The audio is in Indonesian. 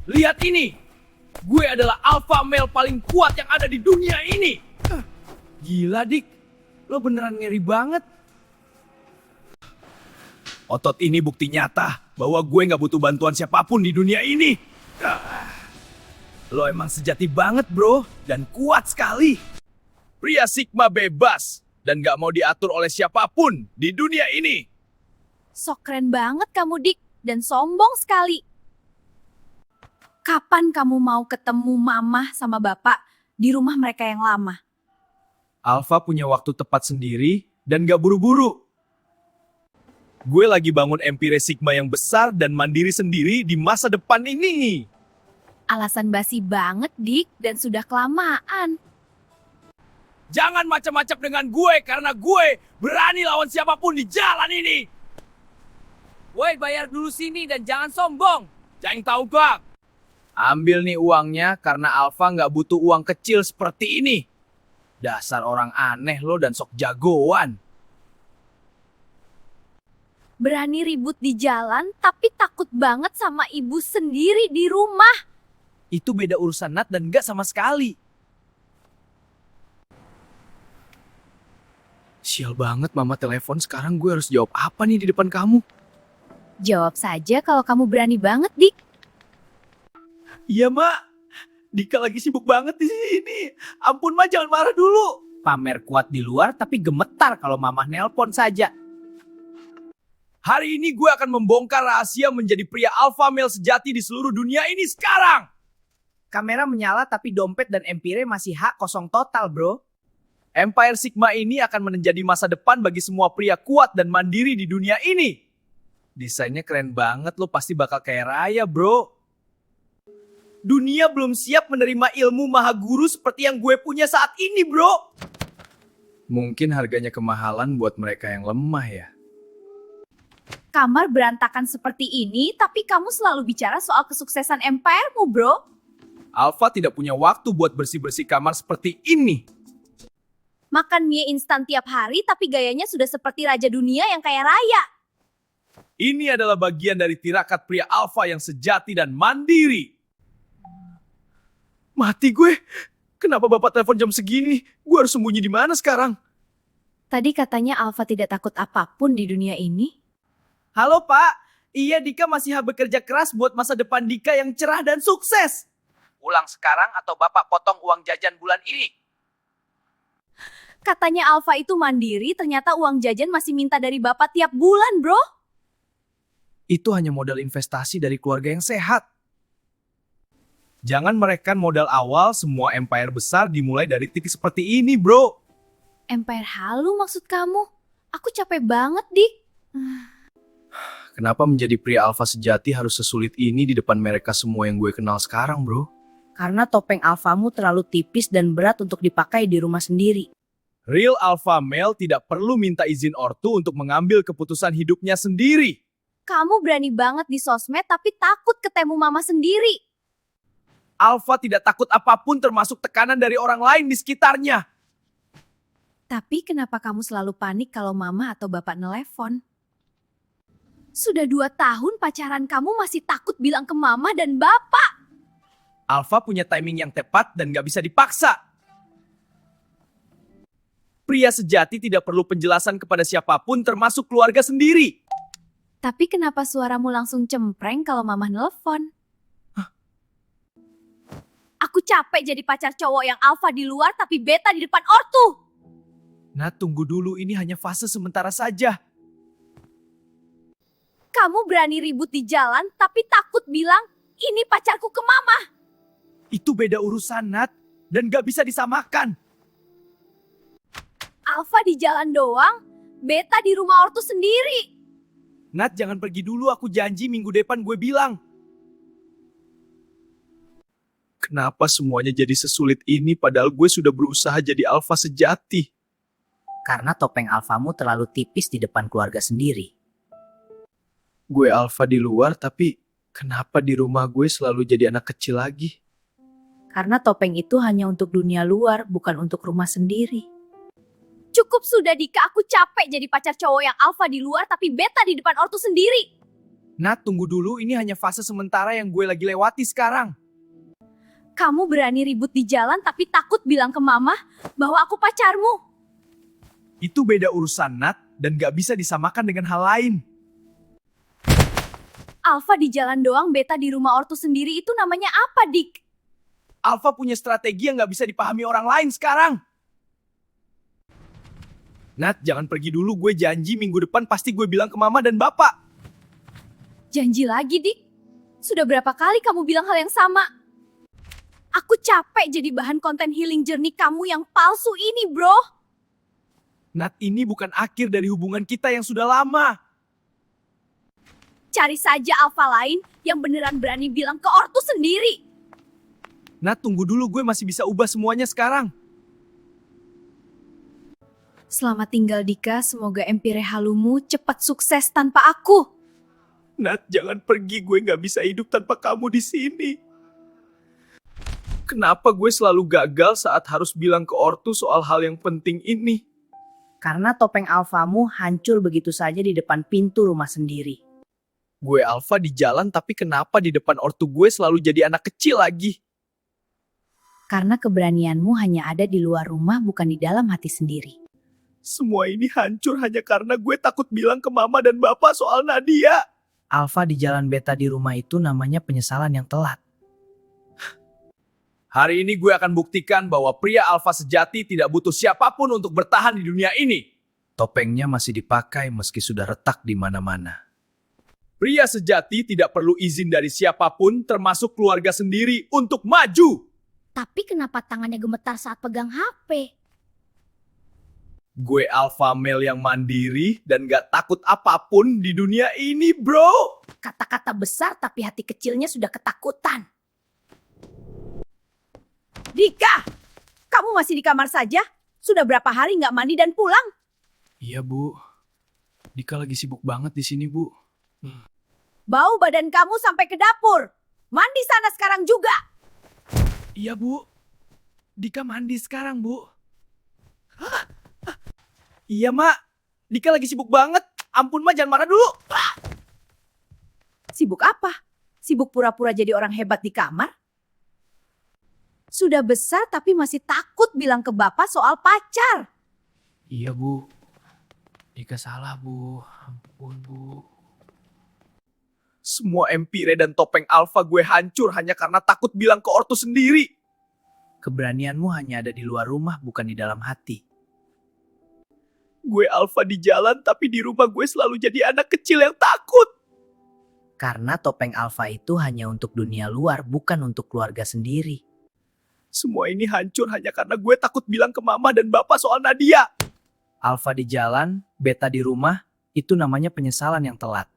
Lihat ini. Gue adalah alpha male paling kuat yang ada di dunia ini. Gila, Dik. Lo beneran ngeri banget. Otot ini bukti nyata bahwa gue gak butuh bantuan siapapun di dunia ini. Lo emang sejati banget, bro. Dan kuat sekali. Pria Sigma bebas dan gak mau diatur oleh siapapun di dunia ini. Sok keren banget kamu, Dik. Dan sombong sekali. Kapan kamu mau ketemu mama sama bapak di rumah mereka yang lama? Alpha punya waktu tepat sendiri dan gak buru-buru. Gue lagi bangun empire Sigma yang besar dan mandiri sendiri di masa depan ini. Alasan basi banget, Dik. Dan sudah kelamaan. Jangan macam-macam dengan gue karena gue berani lawan siapapun di jalan ini. Woi, bayar dulu sini dan jangan sombong. Jangan tahu gak? Ambil nih uangnya karena Alpha nggak butuh uang kecil seperti ini. Dasar orang aneh lo dan sok jagoan. Berani ribut di jalan tapi takut banget sama ibu sendiri di rumah. Itu beda urusan Nat dan nggak sama sekali. Sial banget mama telepon, sekarang gue harus jawab apa nih di depan kamu? Jawab saja kalau kamu berani banget, Dik. Iya, Mak. Dika lagi sibuk banget di sini. Ampun, Ma, jangan marah dulu. Pamer kuat di luar tapi gemetar kalau Mama nelpon saja. Hari ini gue akan membongkar rahasia menjadi pria alpha male sejati di seluruh dunia ini sekarang. Kamera menyala tapi dompet dan empire masih hak kosong total, bro. Empire Sigma ini akan menjadi masa depan bagi semua pria kuat dan mandiri di dunia ini. Desainnya keren banget, lo pasti bakal kaya raya, bro. Dunia belum siap menerima ilmu maha guru seperti yang gue punya saat ini, bro. Mungkin harganya kemahalan buat mereka yang lemah ya. Kamar berantakan seperti ini, tapi kamu selalu bicara soal kesuksesan empire-mu, bro. Alpha tidak punya waktu buat bersih-bersih kamar seperti ini. Makan mie instan tiap hari, tapi gayanya sudah seperti raja dunia yang kaya raya. Ini adalah bagian dari tirakat pria alpha yang sejati dan mandiri. Mati gue. Kenapa bapak telepon jam segini? Gue harus sembunyi di mana sekarang? Tadi katanya Alpha tidak takut apapun di dunia ini. Halo, Pak. Iya, Dika masih bekerja keras buat masa depan Dika yang cerah dan sukses. Pulang sekarang atau bapak potong uang jajan bulan ini. Katanya Alpha itu mandiri, ternyata uang jajan masih minta dari bapak tiap bulan, bro. Itu hanya modal investasi dari keluarga yang sehat. Jangan meremehkan modal awal, semua empire besar dimulai dari titik seperti ini, bro. Empire halu maksud kamu? Aku capek banget, Dik. Kenapa menjadi pria alpha sejati harus sesulit ini di depan mereka semua yang gue kenal sekarang, bro? Karena topeng alfamu terlalu tipis dan berat untuk dipakai di rumah sendiri. Real alpha male tidak perlu minta izin ortu untuk mengambil keputusan hidupnya sendiri. Kamu berani banget di sosmed tapi takut ketemu mama sendiri. Alpha tidak takut apapun termasuk tekanan dari orang lain di sekitarnya. Tapi kenapa kamu selalu panik kalau mama atau bapak nelpon? Sudah 2 tahun pacaran kamu masih takut bilang ke mama dan bapak. Alpha punya timing yang tepat dan gak bisa dipaksa. Pria sejati tidak perlu penjelasan kepada siapapun termasuk keluarga sendiri. Tapi kenapa suaramu langsung cempreng kalau mama nelpon? Aku capek jadi pacar cowok yang alpha di luar tapi beta di depan ortu. Nah, tunggu dulu, ini hanya fase sementara saja. Kamu berani ribut di jalan tapi takut bilang, ini pacarku ke mama. Itu beda urusan, Nat, dan gak bisa disamakan. Alpha di jalan doang, beta di rumah ortu sendiri. Nat, jangan pergi dulu, aku janji minggu depan gue bilang. Kenapa semuanya jadi sesulit ini padahal gue sudah berusaha jadi alpha sejati? Karena topeng alfamu terlalu tipis di depan keluarga sendiri. Gue alpha di luar tapi kenapa di rumah gue selalu jadi anak kecil lagi? Karena topeng itu hanya untuk dunia luar, bukan untuk rumah sendiri. Cukup sudah Dika, aku capek jadi pacar cowok yang alpha di luar tapi beta di depan ortu sendiri. Nat, tunggu dulu, ini hanya fase sementara yang gue lagi lewati sekarang. Kamu berani ribut di jalan tapi takut bilang ke mama bahwa aku pacarmu. Itu beda urusan, Nat, dan gak bisa disamakan dengan hal lain. Alfa di jalan doang, Beta di rumah ortu sendiri, itu namanya apa, Dik? Alfa punya strategi yang gak bisa dipahami orang lain sekarang. Nat, jangan pergi dulu, gue janji minggu depan pasti gue bilang ke mama dan bapak. Janji lagi, Dik. Sudah berapa kali kamu bilang hal yang sama? Aku capek jadi bahan konten healing journey kamu yang palsu ini, bro. Nat, ini bukan akhir dari hubungan kita yang sudah lama. Cari saja alfa lain yang beneran berani bilang ke ortu sendiri. Nat, tunggu dulu, gue masih bisa ubah semuanya sekarang. Selamat tinggal, Dika. Semoga empire halumu cepat sukses tanpa aku. Nat, jangan pergi, gue gak bisa hidup tanpa kamu di sini. Kenapa gue selalu gagal saat harus bilang ke ortu soal hal yang penting ini? Karena topeng alfamu hancur begitu saja di depan pintu rumah sendiri. Gue alfa di jalan, tapi kenapa di depan ortu gue selalu jadi anak kecil lagi? Karena keberanianmu hanya ada di luar rumah, bukan di dalam hati sendiri. Semua ini hancur hanya karena gue takut bilang ke mama dan bapak soal Nadia. Alfa di jalan, beta di rumah, itu namanya penyesalan yang telat. Hari ini gue akan buktikan bahwa pria alfa sejati tidak butuh siapapun untuk bertahan di dunia ini. Topengnya masih dipakai meski sudah retak di mana-mana. Pria sejati tidak perlu izin dari siapapun, termasuk keluarga sendiri, untuk maju. Tapi kenapa tangannya gemetar saat pegang HP? Gue alpha male yang mandiri dan gak takut apapun di dunia ini, bro. Kata-kata besar tapi hati kecilnya sudah ketakutan. Dika, kamu masih di kamar saja? Sudah berapa hari nggak mandi dan pulang? Iya, Bu. Dika lagi sibuk banget di sini, Bu. Bau badan kamu sampai ke dapur. Mandi sana sekarang juga. Iya, Bu. Dika mandi sekarang, Bu. Iya, Mak. Dika lagi sibuk banget. Ampun, Mak, jangan marah dulu. Sibuk apa? Sibuk pura-pura jadi orang hebat di kamar? Sudah besar tapi masih takut bilang ke bapak soal pacar. Iya, Bu. Dika salah, Bu. Ampun, Bu. Semua empire dan topeng alfa gue hancur hanya karena takut bilang ke ortu sendiri. Keberanianmu hanya ada di luar rumah, bukan di dalam hati. Gue alfa di jalan, tapi di rumah gue selalu jadi anak kecil yang takut. Karena topeng alfa itu hanya untuk dunia luar, bukan untuk keluarga sendiri. Semua ini hancur hanya karena gue takut bilang ke mama dan bapak soal Nadia. Alfa di jalan, beta di rumah, itu namanya penyesalan yang telat.